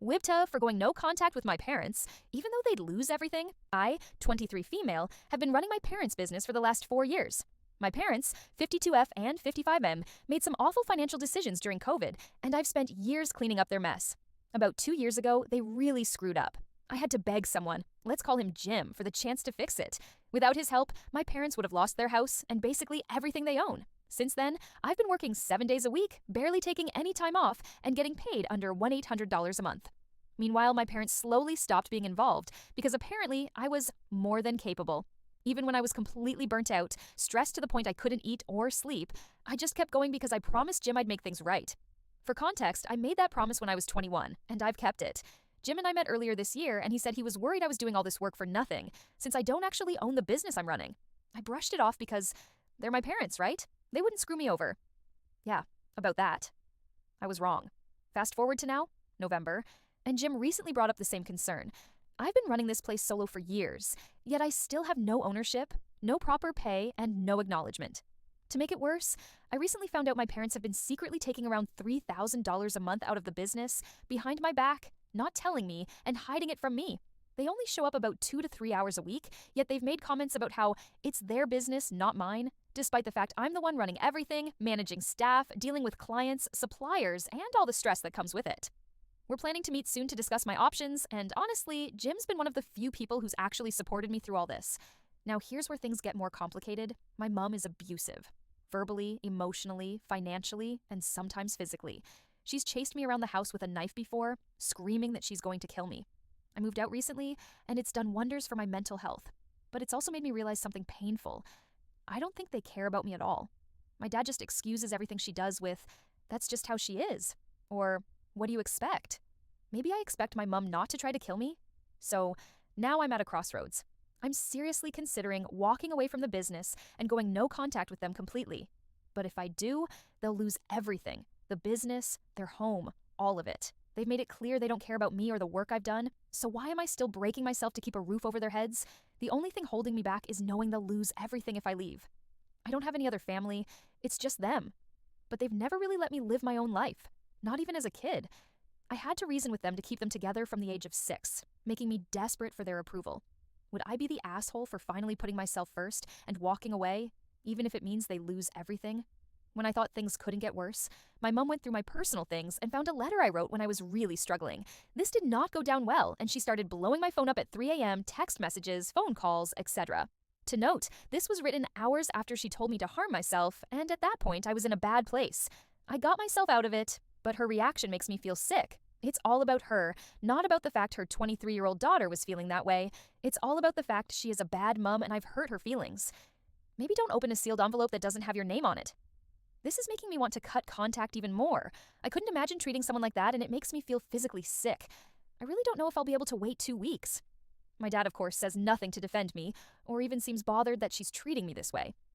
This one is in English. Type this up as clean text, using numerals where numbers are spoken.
WIBTA for going no contact with my parents, even though they'd lose everything. I, 23 female, have been running my parents' business for the last 4 years. My parents, 52F and 55M, made some awful financial decisions during COVID, and I've spent years cleaning up their mess. About 2 years ago, they really screwed up. I had to beg someone, let's call him Jim, for the chance to fix it. Without his help, my parents would have lost their house and basically everything they own. Since then, I've been working 7 days a week, barely taking any time off, and getting paid under $1,800 a month. Meanwhile, my parents slowly stopped being involved because apparently I was more than capable. Even when I was completely burnt out, stressed to the point I couldn't eat or sleep, I just kept going because I promised Jim I'd make things right. For context, I made that promise when I was 21, and I've kept it. Jim and I met earlier this year, and he said he was worried I was doing all this work for nothing, since I don't actually own the business I'm running. I brushed it off because they're my parents, right? They wouldn't screw me over. Yeah, about that. I was wrong. Fast forward to now, November, and Jim recently brought up the same concern. I've been running this place solo for years, yet I still have no ownership, no proper pay, and no acknowledgement. To make it worse, I recently found out my parents have been secretly taking around $3,000 a month out of the business, behind my back, not telling me, and hiding it from me. They only show up about 2 to 3 hours a week, yet they've made comments about how it's their business, not mine, despite the fact I'm the one running everything, managing staff, dealing with clients, suppliers, and all the stress that comes with it. We're planning to meet soon to discuss my options, and honestly, Jim's been one of the few people who's actually supported me through all this. Now here's where things get more complicated. My mom is abusive. Verbally, emotionally, financially, and sometimes physically. She's chased me around the house with a knife before, screaming that she's going to kill me. I moved out recently, and it's done wonders for my mental health. But it's also made me realize something painful. I don't think they care about me at all. My dad just excuses everything she does with, "That's just how she is." Or, "What do you expect?" Maybe I expect my mom not to try to kill me? So now I'm at a crossroads. I'm seriously considering walking away from the business and going no contact with them completely. But if I do, they'll lose everything. The business, their home, all of it. They've made it clear they don't care about me or the work I've done, so why am I still breaking myself to keep a roof over their heads? The only thing holding me back is knowing they'll lose everything if I leave. I don't have any other family, it's just them. But they've never really let me live my own life, not even as a kid. I had to reason with them to keep them together from the age of 6, making me desperate for their approval. Would I be the asshole for finally putting myself first and walking away, even if it means they lose everything? When I thought things couldn't get worse, my mom went through my personal things and found a letter I wrote when I was really struggling. This did not go down well, and she started blowing my phone up at 3 a.m., text messages, phone calls, etc. To note, this was written hours after she told me to harm myself, and at that point I was in a bad place. I got myself out of it, but her reaction makes me feel sick. It's all about her, not about the fact her 23-year-old daughter was feeling that way. It's all about the fact she is a bad mom and I've hurt her feelings. Maybe don't open a sealed envelope that doesn't have your name on it. This is making me want to cut contact even more. I couldn't imagine treating someone like that, and it makes me feel physically sick. I really don't know if I'll be able to wait 2 weeks. My dad, of course, says nothing to defend me, or even seems bothered that she's treating me this way.